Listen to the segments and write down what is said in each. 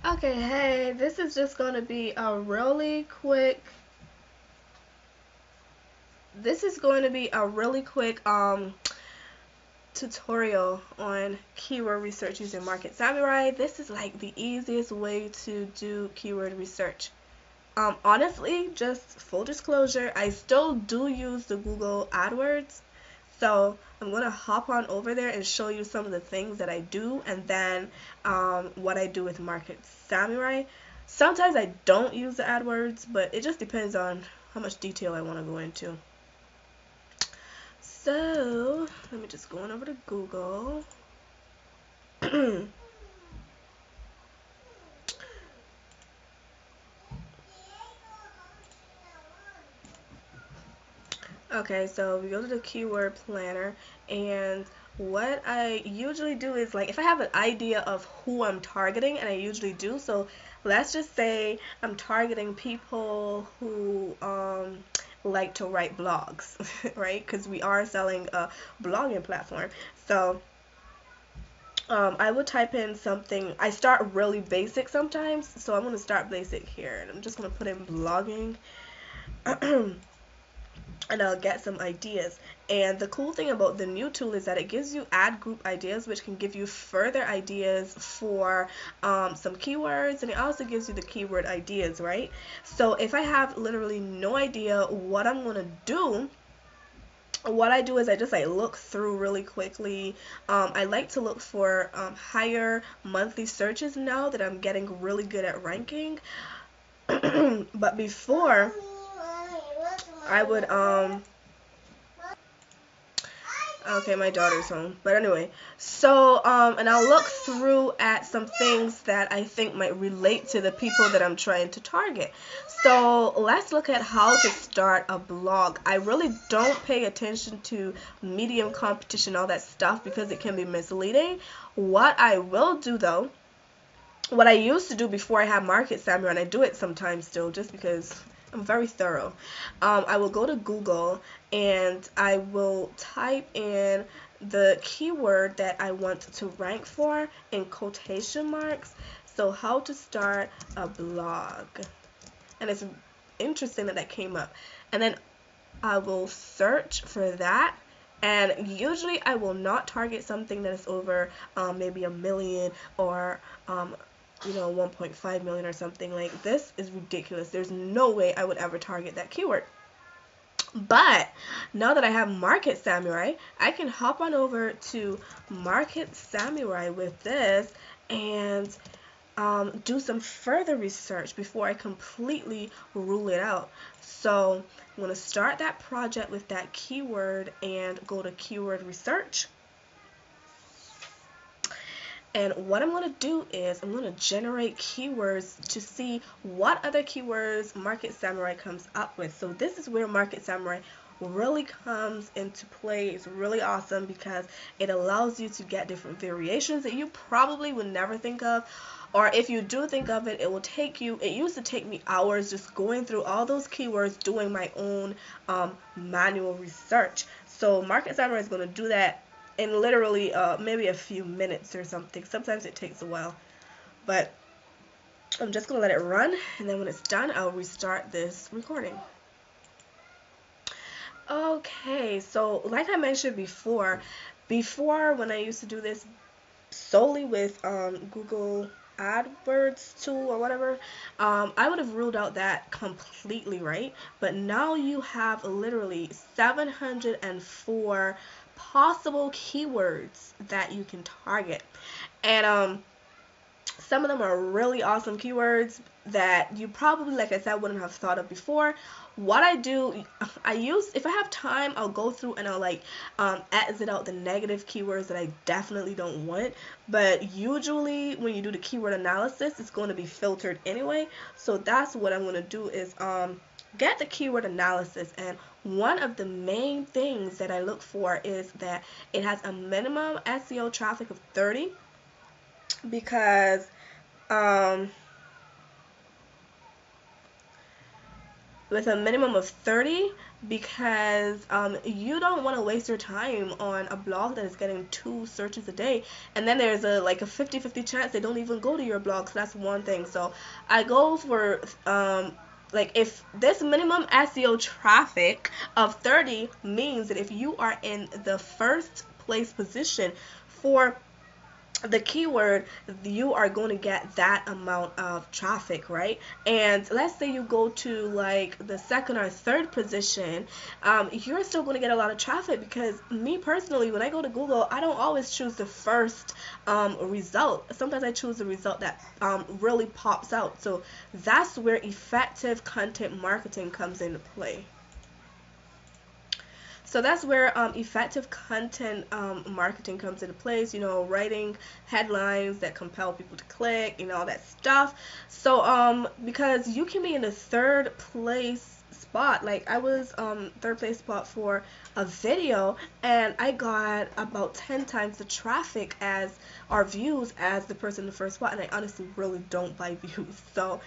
Okay, hey, this is just going to be a really quick tutorial on keyword research using Market Samurai. This is like the easiest way to do keyword research. Honestly, just full disclosure, I still do use the Google AdWords. So I'm going to hop on over there and show you some of the things that I do, and then what I do with Market Samurai. Sometimes I don't use the AdWords, but it just depends on how much detail I want to go into. So let me just go on over to Google. Okay, so we go to the keyword planner, and what I usually do is, like, if I have an idea of who I'm targeting, and I usually do, so let's just say I'm targeting people who like to write blogs, right? Because we are selling a blogging platform. So I would type in something. I start really basic sometimes, so I'm going to start basic here, and I'm just going to put in blogging. And I'll get some ideas. And the cool thing about the new tool is that it gives you ad group ideas, which can give you further ideas for some keywords, and it also gives you the keyword ideas, right? So if I have literally no idea what I'm going to do, what I do is I just like look through really quickly. I like to look for higher monthly searches now that I'm getting really good at ranking. But before, I would okay, my daughter's home. But anyway, so and I'll look through at some things that I think might relate to the people that I'm trying to target. So let's look at how to start a blog. I really don't pay attention to medium competition, all that stuff, because it can be misleading. What I will do though, what I used to do before I had Market Samurai, and I do it sometimes still just because I'm very thorough. I will go to Google and I will type in the keyword that I want to rank for in quotation marks. So how to start a blog. And it's interesting that that came up. And then I will search for that. And usually I will not target something that is over maybe 1 million or 1.5 million or something. Like, this is ridiculous. There's no way I would ever target that keyword. But now that I have Market Samurai, I can hop on over to Market Samurai with this and do some further research before I completely rule it out. So I'm going to start that project with that keyword and go to keyword research. And what I'm going to do is I'm going to generate keywords to see what other keywords Market Samurai comes up with. So this is where Market Samurai really comes into play. It's really awesome because it allows you to get different variations that you probably would never think of. Or if you do think of it, it will take you, it used to take me hours just going through all those keywords, doing my own manual research. So Market Samurai is going to do that in literally maybe a few minutes or something. Sometimes it takes a while, but I'm just gonna let it run, and then when it's done, I'll restart this recording. Okay, so like I mentioned before when I used to do this solely with Google AdWords tool or whatever, I would have ruled out that completely, right? But now you have literally 704 possible keywords that you can target. And some of them are really awesome keywords that you probably, like I said, wouldn't have thought of before. What I do, if I have time, I'll go through and I'll like exit out the negative keywords that I definitely don't want. But usually when you do the keyword analysis, it's going to be filtered anyway. So that's what I'm going to do is get the keyword analysis. And one of the main things that I look for is that it has a minimum SEO traffic of 30, because with a minimum of 30 because you don't want to waste your time on a blog that is getting 2 searches a day, and then there's a like a 50-50 chance they don't even go to your blog. So that's one thing. So I go for like if this minimum SEO traffic of 30 means that if you are in the first place position for the keyword, you are going to get that amount of traffic, right? And let's say you go to like the second or third position, you're still going to get a lot of traffic, because me personally, when I go to Google, I don't always choose the first result. Sometimes I choose the result that really pops out. So that's where effective content marketing comes into play. So that's where effective content marketing comes into place, writing headlines that compel people to click, all that stuff. So because you can be in the third place spot, like I was third place spot for a video, and I got about 10 times the traffic as our views as the person in the first spot, and I honestly really don't buy views. So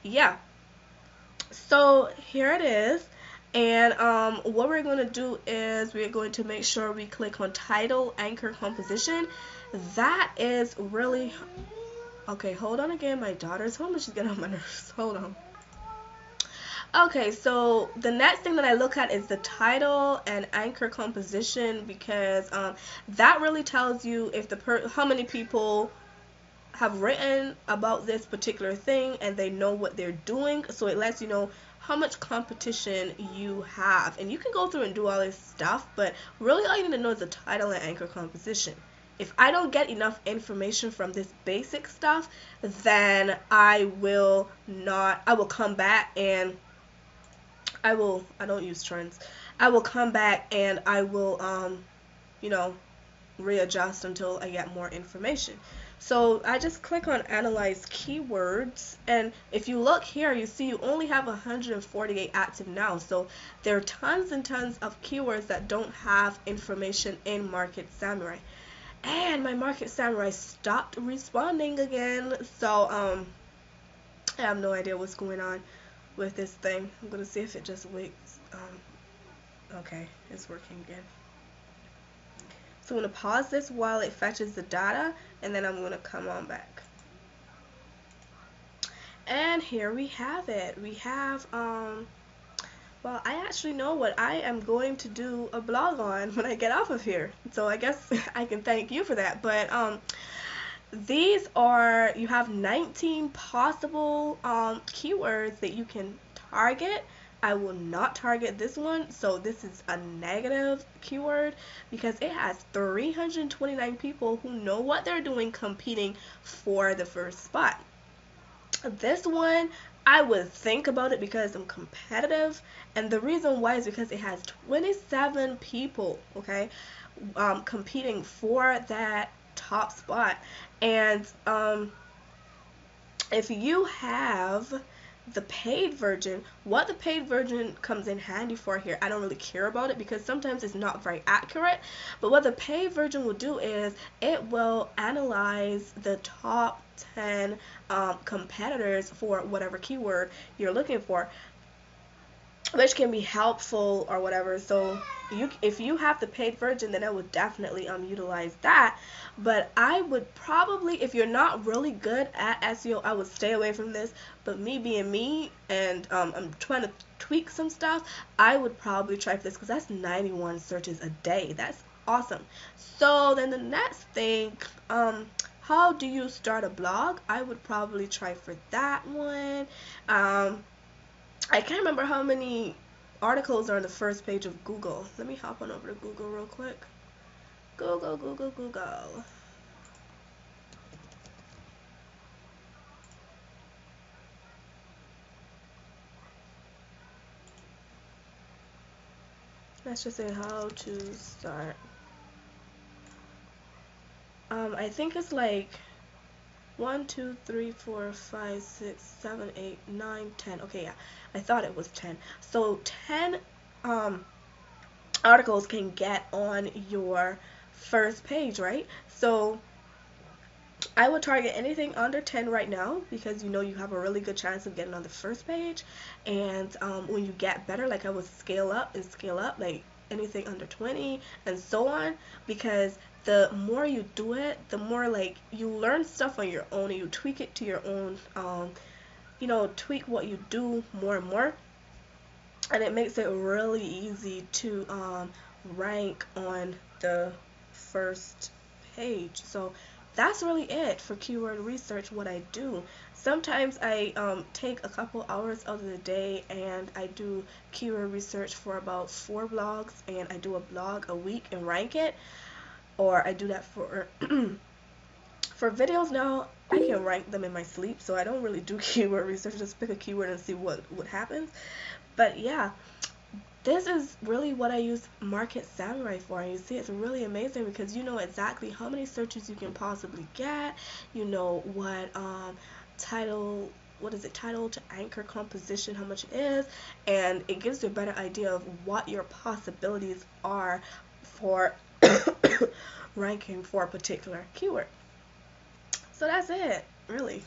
yeah, so here it is. And what we're going to do is we're going to make sure we click on title, anchor, composition. That is really, okay, hold on again. My daughter's home and she's getting on my nerves. Hold on. Okay, so the next thing that I look at is the title and anchor composition, because that really tells you if how many people have written about this particular thing and they know what they're doing. So it lets you know how much competition you have, and you can go through and do all this stuff, but really all you need to know is the title and anchor composition. If I don't get enough information from this basic stuff, then I will come back and I don't use trends. I will come back and I will readjust until I get more information. So I just click on analyze keywords, and if you look here, you see you only have 148 active now. So there are tons and tons of keywords that don't have information in Market Samurai. And my Market Samurai stopped responding again. So I have no idea what's going on with this thing. I'm gonna see if it just waits. Okay, it's working again. So I'm going to pause this while it fetches the data, and then I'm going to come on back. And here we have it. We have, well, I actually know what I am going to do a blog on when I get off of here. So I guess I can thank you for that. But these are, you have 19 possible keywords that you can target. I will not target this one, so this is a negative keyword because it has 329 people who know what they're doing competing for the first spot. This one, I would think about it because I'm competitive, and the reason why is because it has 27 people, okay, competing for that top spot. And if you have the paid version, what the paid version comes in handy for here, I don't really care about it because sometimes it's not very accurate, but what the paid version will do is it will analyze the top 10 competitors for whatever keyword you're looking for, which can be helpful or whatever. So if you have the paid version, then I would definitely utilize that. But I would probably, if you're not really good at SEO, I would stay away from this. But me being me, and I'm trying to tweak some stuff, I would probably try for this because that's 91 searches a day. That's awesome. So then the next thing, how do you start a blog? I would probably try for that one. I can't remember how many articles are on the first page of Google. Let me hop on over to Google real quick. Google, Google, Google. Let's just say how to start. I think it's like 1, 2, 3, 4, 5, 6, 7, 8, 9, 10. Okay, yeah, I thought it was 10. So 10 articles can get on your first page, right? So I would target anything under 10 right now, because you know you have a really good chance of getting on the first page. And when you get better, like I would scale up and scale up, like anything under 20 and so on, because the more you do it, the more like you learn stuff on your own and you tweak it to your own, tweak what you do more and more, and it makes it really easy to rank on the first page. So that's really it for keyword research, what I do. Sometimes I take a couple hours out of the day and I do keyword research for about 4 blogs, and I do a blog a week and rank it. Or I do that for for videos now. I can rank them in my sleep, so I don't really do keyword research. Just pick a keyword and see what happens. But yeah, this is really what I use Market Samurai for. And you see, it's really amazing because you know exactly how many searches you can possibly get. You know what title, what is it, title to anchor composition, how much it is, and it gives you a better idea of what your possibilities are for ranking for a particular keyword. So that's it, really.